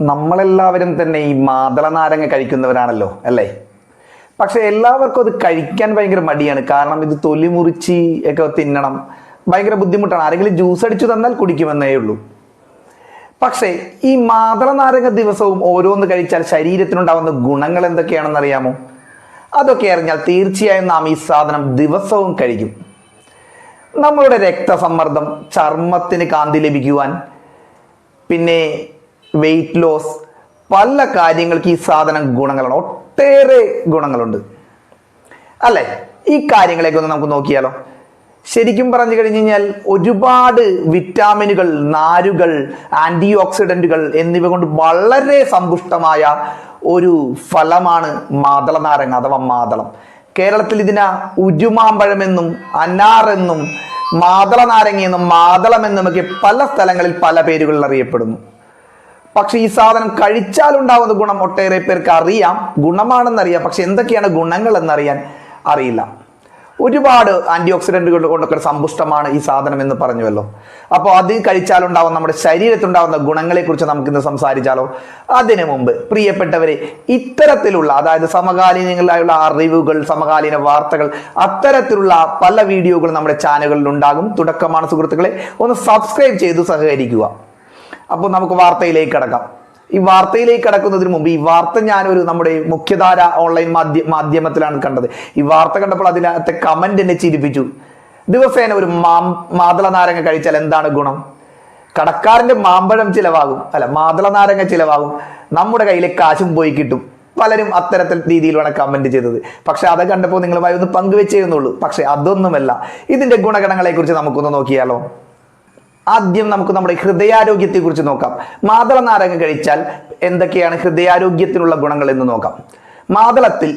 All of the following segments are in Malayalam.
നമ്മളെല്ലാവരും തന്നെ ഈ മാതള നാരങ്ങ കഴിക്കുന്നവരാണല്ലോ അല്ലേ? പക്ഷെ എല്ലാവർക്കും അത് കഴിക്കാൻ ഭയങ്കര മടിയാണ്. കാരണം ഇത് തൊലി മുറിച്ച് ഒക്കെ തിന്നണം, ഭയങ്കര ബുദ്ധിമുട്ടാണ്. ആരെങ്കിലും ജ്യൂസ് അടിച്ചു തന്നാൽ കുടിക്കുമെന്നേ ഉള്ളൂ. പക്ഷേ ഈ മാതള നാരങ്ങ ദിവസവും ഓരോന്ന് കഴിച്ചാൽ ശരീരത്തിനുണ്ടാവുന്ന ഗുണങ്ങൾ എന്തൊക്കെയാണെന്ന് അറിയാമോ? അതൊക്കെ അറിഞ്ഞാൽ തീർച്ചയായും നാം ഈ സാധനം ദിവസവും കഴിക്കും. നമ്മളുടെ രക്തസമ്മർദ്ദം, ചർമ്മത്തിന് കാന്തി ലഭിക്കുവാൻ, പിന്നെ വെയിറ്റ് ലോസ്, പല കാര്യങ്ങൾക്ക് ഈ സാധനം ഗുണങ്ങളാണ്. ഒട്ടേറെ ഗുണങ്ങളുണ്ട് അല്ലെ? ഈ കാര്യങ്ങളെയൊക്കെ ഒന്ന് നമുക്ക് നോക്കിയാലോ. ശരിക്കും പറഞ്ഞു കഴിഞ്ഞു കഴിഞ്ഞാൽ ഒരുപാട് വിറ്റാമിനുകൾ, നാരുകൾ, ആന്റി ഓക്സിഡന്റുകൾ എന്നിവ കൊണ്ട് വളരെ സമ്പുഷ്ടമായ ഒരു ഫലമാണ് മാതള നാരങ്ങ അഥവാ മാതളം. കേരളത്തിൽ ഇതിനെ ഉരുമാമ്പഴമെന്നും അനാറെന്നും മാതള നാരങ്ങയെന്നും മാതളം എന്നുമൊക്കെ പല സ്ഥലങ്ങളിൽ പല പേരുകളിൽ അറിയപ്പെടുന്നു. പക്ഷെ ഈ സാധനം കഴിച്ചാലുണ്ടാവുന്ന ഗുണം ഒട്ടേറെ പേർക്ക് അറിയാം, ഗുണമാണെന്നറിയാം. പക്ഷെ എന്തൊക്കെയാണ് ഗുണങ്ങൾ എന്നറിയാൻ അറിയില്ല. ഒരുപാട് ആന്റി ഓക്സിഡന്റുകൾ കൊണ്ടൊക്കെ സമ്പുഷ്ടമാണ് ഈ സാധനം എന്ന് പറഞ്ഞുവല്ലോ. അപ്പോൾ അത് കഴിച്ചാലുണ്ടാവുന്ന നമ്മുടെ ശരീരത്തുണ്ടാവുന്ന ഗുണങ്ങളെ കുറിച്ച് നമുക്കിന്ന് സംസാരിച്ചാലോ? അതിനു മുമ്പ് പ്രിയപ്പെട്ടവരെ, ഇത്തരത്തിലുള്ള അതായത് സമകാലീനങ്ങളായുള്ള അറിവുകൾ, സമകാലീന വാർത്തകൾ, അത്തരത്തിലുള്ള പല വീഡിയോകളും നമ്മുടെ ചാനലുകളിൽ ഉണ്ടാകും. തുടക്കമാണ് സുഹൃത്തുക്കളെ, ഒന്ന് സബ്സ്ക്രൈബ് ചെയ്ത് സഹകരിക്കുക. അപ്പോൾ നമുക്ക് വാർത്തയിലേക്ക് കടക്കാം. ഈ വാർത്തയിലേക്ക് കടക്കുന്നതിന് മുമ്പ് ഈ വാർത്ത ഞാനൊരു നമ്മുടെ മുഖ്യധാര ഓൺലൈൻ മാധ്യമത്തിലാണ് കണ്ടത്. ഈ വാർത്ത കണ്ടപ്പോൾ അതിനകത്തെ കമന്റ് എന്നെ ചിരിപ്പിച്ചു. ദിവസേന ഒരു മാതള നാരങ്ങ കഴിച്ചാൽ എന്താണ് ഗുണം? കടക്കാരന്റെ മാമ്പഴം ചിലവാകും, അല്ല മാതള നാരങ്ങ ചിലവാകും, നമ്മുടെ കയ്യിലെ കാശും പോയി കിട്ടും. പലരും അത്തരത്തിൽ രീതിയിലാണ് കമന്റ് ചെയ്തത്. പക്ഷെ അത് കണ്ടപ്പോൾ നിങ്ങളുമായി ഒന്ന് പങ്കുവെച്ചേന്നുള്ളൂ. പക്ഷെ അതൊന്നുമല്ല. ഇതിന്റെ ഗുണഗണങ്ങളെ കുറിച്ച് നമുക്കൊന്ന് നോക്കിയാലോ. ആദ്യം നമുക്ക് നമ്മുടെ ഹൃദയാരോഗ്യത്തെ കുറിച്ച് നോക്കാം. മാതള നാരങ്ങ കഴിച്ചാൽ എന്തൊക്കെയാണ് ഹൃദയാരോഗ്യത്തിനുള്ള ഗുണങ്ങൾ എന്ന് നോക്കാം. മാതളത്തിൽ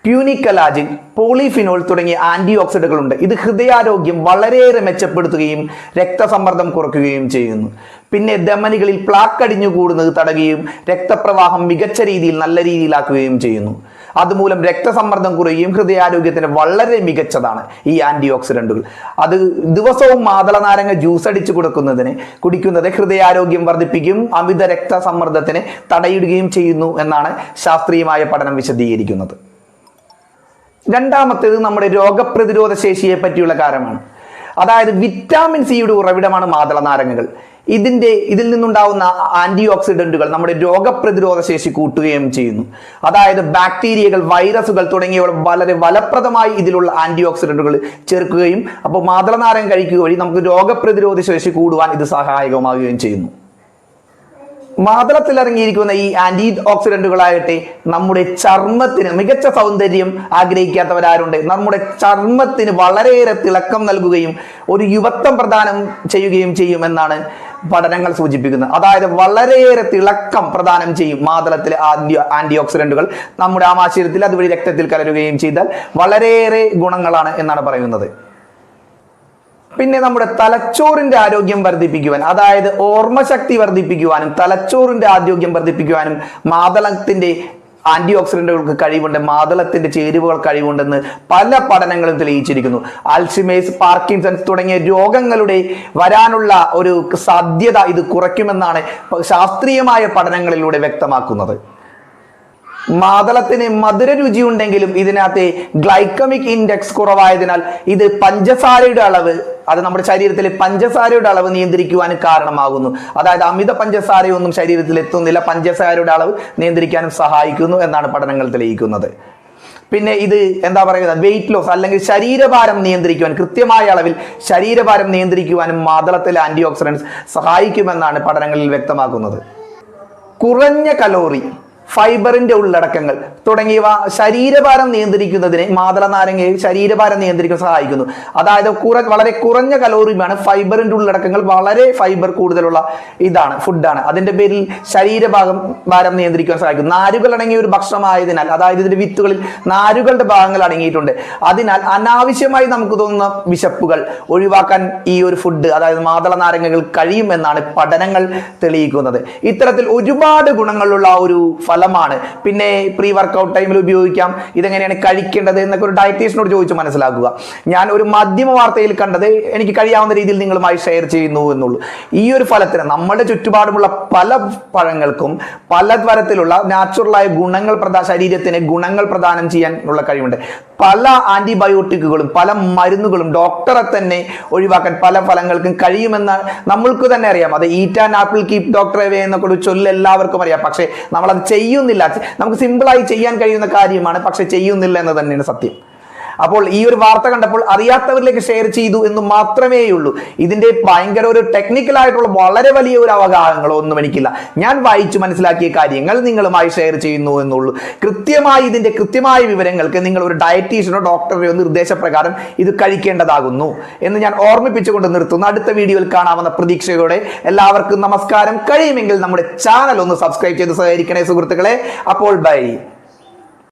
പ്യൂനിക്കലാജിൻ, പോളിഫിനോൾ തുടങ്ങിയ ആന്റി ഓക്സിഡന്റുകൾ ഉണ്ട്. ഇത് ഹൃദയാരോഗ്യം വളരെയേറെ മെച്ചപ്പെടുത്തുകയും രക്തസമ്മർദ്ദം കുറയ്ക്കുകയും ചെയ്യുന്നു. പിന്നെ ധമനികളിൽ പ്ലാക്ക് അടിഞ്ഞുകൂടുന്നത് തടയുകയും രക്തപ്രവാഹം മികച്ച രീതിയിൽ നല്ല രീതിയിലാക്കുകയും ചെയ്യുന്നു. അതുമൂലം രക്തസമ്മർദ്ദം കുറയുകയും ഹൃദയാരോഗ്യത്തിന് വളരെ മികച്ചതാണ് ഈ ആന്റി ഓക്സിഡന്റുകൾ. അത് ദിവസവും മാതള നാരങ്ങ ജ്യൂസ് അടിച്ചു കുടിക്കുന്നത് ഹൃദയാരോഗ്യം വർദ്ധിപ്പിക്കുകയും അമിത രക്തസമ്മർദ്ദത്തിനെ തടയിടുകയും ചെയ്യുന്നു എന്നാണ് ശാസ്ത്രീയമായ പഠനം വിശദീകരിക്കുന്നത്. രണ്ടാമത്തേത് നമ്മുടെ രോഗപ്രതിരോധ ശേഷിയെ പറ്റിയുള്ള കാര്യമാണ്. അതായത് വിറ്റാമിൻ സിയുടെ ഉറവിടമാണ് മാതള നാരങ്ങകൾ. ഇതിൽ നിന്നുണ്ടാവുന്ന ആന്റി ഓക്സിഡന്റുകൾ നമ്മുടെ രോഗപ്രതിരോധ ശേഷി കൂട്ടുകയും ചെയ്യുന്നു. അതായത് ബാക്ടീരിയകൾ, വൈറസുകൾ തുടങ്ങിയവ വളരെ ഫലപ്രദമായി ഇതിലുള്ള ആന്റി ഓക്സിഡന്റുകൾ ചേർക്കുകയും അപ്പോൾ മാതള നാരങ്ങ കഴിക്കുക വഴി നമുക്ക് രോഗപ്രതിരോധ ശേഷി കൂടുവാൻ ഇത് സഹായകമാവുകയും ചെയ്യുന്നു. മാതളത്തിൽ ഇറങ്ങിയിരിക്കുന്ന ഈ ആന്റി ഓക്സിഡന്റുകളാകട്ടെ നമ്മുടെ ചർമ്മത്തിന് മികച്ച സൗന്ദര്യം ആഗ്രഹിക്കാത്തവരാരുണ്ട്. നമ്മുടെ ചർമ്മത്തിന് വളരെയേറെ തിളക്കം നൽകുകയും ഒരു യുവത്വം പ്രദാനം ചെയ്യുകയും ചെയ്യുമെന്നാണ് പഠനങ്ങൾ സൂചിപ്പിക്കുന്നത്. അതായത് വളരെയേറെ തിളക്കം പ്രദാനം ചെയ്യും മാതളത്തിലെ ആന്റി ഓക്സിഡന്റുകൾ. നമ്മുടെ ആമാശയത്തിൽ അതുവഴി രക്തത്തിൽ കലരുകയും ചെയ്താൽ വളരെയേറെ ഗുണങ്ങളാണ് എന്നാണ് പറയുന്നത്. പിന്നെ നമ്മുടെ തലച്ചോറിന്റെ ആരോഗ്യം വർദ്ധിപ്പിക്കുവാൻ, അതായത് ഓർമ്മശക്തി വർദ്ധിപ്പിക്കുവാനും തലച്ചോറിന്റെ ആരോഗ്യം വർദ്ധിപ്പിക്കുവാനും മാതളത്തിന്റെ ആന്റി ഓക്സിഡന്റുകൾക്ക് കഴിവുണ്ട്. മാതളത്തിന്റെ ചേരുവകൾ കഴിവുണ്ടെന്ന് പല പഠനങ്ങളും തെളിയിച്ചിരിക്കുന്നു. ആൽഷിമേഴ്സ്, പാർക്കിൻസൺസ് തുടങ്ങിയ രോഗങ്ങളുടെ വരാനുള്ള ഒരു സാധ്യത ഇത് കുറയ്ക്കുമെന്നാണ് ശാസ്ത്രീയമായ പഠനങ്ങളിലൂടെ വ്യക്തമാക്കുന്നത്. മാതളത്തിന് മധുര രുചി ഉണ്ടെങ്കിലും ഇതിനകത്തെ ഗ്ലൈക്കമിക് ഇൻഡെക്സ് കുറവായതിനാൽ ഇത് പഞ്ചസാരയുടെ അളവ്, അത് നമ്മുടെ ശരീരത്തിലെ പഞ്ചസാരയുടെ അളവ് നിയന്ത്രിക്കുവാനും കാരണമാകുന്നു. അതായത് അമിത പഞ്ചസാരയൊന്നും ശരീരത്തിൽ എത്തുന്നില്ല, പഞ്ചസാരയുടെ അളവ് നിയന്ത്രിക്കാനും സഹായിക്കുന്നു എന്നാണ് പഠനങ്ങൾ തെളിയിക്കുന്നത്. പിന്നെ ഇത് എന്താ പറയുക, വെയിറ്റ് ലോസ് അല്ലെങ്കിൽ ശരീരഭാരം നിയന്ത്രിക്കുവാൻ, കൃത്യമായ അളവിൽ ശരീരഭാരം നിയന്ത്രിക്കുവാനും മാതളത്തിലെ ആന്റി ഓക്സിഡന്റ്സ് സഹായിക്കുമെന്നാണ് പഠനങ്ങളിൽ വ്യക്തമാക്കുന്നത്. കുറഞ്ഞ കലോറി, ഫൈബറിന്റെ ഉള്ളടക്കങ്ങൾ തുടങ്ങിയവ ശരീരഭാരം നിയന്ത്രിക്കുന്നതിന് മാതള നാരങ്ങയിൽ ശരീരഭാരം നിയന്ത്രിക്കാൻ സഹായിക്കുന്നു. അതായത് വളരെ കുറഞ്ഞ കലോറിയാണ്, ഫൈബറിന്റെ ഉള്ളടക്കങ്ങൾ വളരെ ഫൈബർ കൂടുതലുള്ള ഫുഡാണ്. അതിന്റെ പേരിൽ ഭാരം നിയന്ത്രിക്കാൻ സഹായിക്കും. നാരുകൾ അടങ്ങിയ ഒരു ഭക്ഷണമായതിനാൽ, അതായത് ഇതിന്റെ വിത്തുകളിൽ നാരുകളുടെ ഭാഗങ്ങൾ അടങ്ങിയിട്ടുണ്ട്. അതിനാൽ അനാവശ്യമായി നമുക്ക് തോന്നുന്ന വിശപ്പുകൾ ഒഴിവാക്കാൻ ഈ ഒരു ഫുഡ്, അതായത് മാതള നാരങ്ങകൾ കഴിയുമെന്നാണ് പഠനങ്ങൾ തെളിയിക്കുന്നത്. ഇത്തരത്തിൽ ഒരുപാട് ഗുണങ്ങളുള്ള ഒരു ഫലമാണ് ഫലമാണ്, പിന്നെ പ്രീ വർക്കൗട്ട് ടൈമിൽ ഉപയോഗിക്കാം, ഇതെങ്ങനെയാണ് കഴിക്കേണ്ടത് എന്നൊക്കെ ഒരു ഡയറ്റീഷ്യനോട് ചോദിച്ച് മനസ്സിലാക്കുക. ഞാൻ ഒരു മാധ്യമ വാർത്തയിൽ കണ്ടത് എനിക്ക് കഴിയാവുന്ന രീതിയിൽ നിങ്ങളുമായി ഷെയർ ചെയ്യുന്നു എന്നുള്ളൂ. ഈ ഒരു ഫലത്തിന് നമ്മുടെ ചുറ്റുപാടുമുള്ള പല പഴങ്ങൾക്കും പല തരത്തിലുള്ള നാച്ചുറലായ ശരീരത്തിന് ഗുണങ്ങൾ പ്രദാനം ചെയ്യാനുള്ള കഴിവുണ്ട്. പല ആന്റിബയോട്ടിക്കുകളും പല മരുന്നുകളും ഡോക്ടറെ തന്നെ ഒഴിവാക്കാൻ പല ഫലങ്ങൾക്കും കഴിയുമെന്ന് നമ്മൾക്ക് തന്നെ അറിയാം. അത് eat and apple keep doctor away എന്നൊക്കെ ഒരു ചൊല്ല് എല്ലാവർക്കും അറിയാം. പക്ഷേ നമ്മളത് ചെയ്യുന്നില്ല. നമുക്ക് സിമ്പിളായി ചെയ്യാൻ കഴിയുന്ന കാര്യമാണ്, പക്ഷെ ചെയ്യുന്നില്ല എന്ന് തന്നെയാണ് സത്യം. അപ്പോൾ ഈ ഒരു വാർത്ത കണ്ടപ്പോൾ അറിയാത്തവരിലേക്ക് ഷെയർ ചെയ്തു എന്ന് മാത്രമേ ഉള്ളൂ. ഇതിന്റെ ഭയങ്കര ഒരു ടെക്നിക്കൽ ആയിട്ടുള്ള വളരെ വലിയ ഒരു അവഗാഹങ്ങളോ ഒന്നും എനിക്കില്ല. ഞാൻ വായിച്ചു മനസ്സിലാക്കിയ കാര്യങ്ങൾ നിങ്ങളുമായി ഷെയർ ചെയ്യുന്നു എന്നുള്ളൂ. ഇതിന്റെ കൃത്യമായ വിവരങ്ങൾക്ക് നിങ്ങൾ ഒരു ഡയറ്റീഷ്യനോ ഡോക്ടറെയോ നിർദ്ദേശപ്രകാരം ഇത് കഴിക്കേണ്ടതാകുന്നു എന്ന് ഞാൻ ഓർമ്മിപ്പിച്ചുകൊണ്ട് നിർത്തുന്നു. അടുത്ത വീഡിയോയിൽ കാണാവുന്ന പ്രതീക്ഷയോടെ എല്ലാവർക്കും നമസ്കാരം. കഴിയുമെങ്കിൽ നമ്മുടെ ചാനൽ ഒന്ന് സബ്സ്ക്രൈബ് ചെയ്ത് സഹകരിക്കണേ സുഹൃത്തുക്കളെ. അപ്പോൾ ബൈ.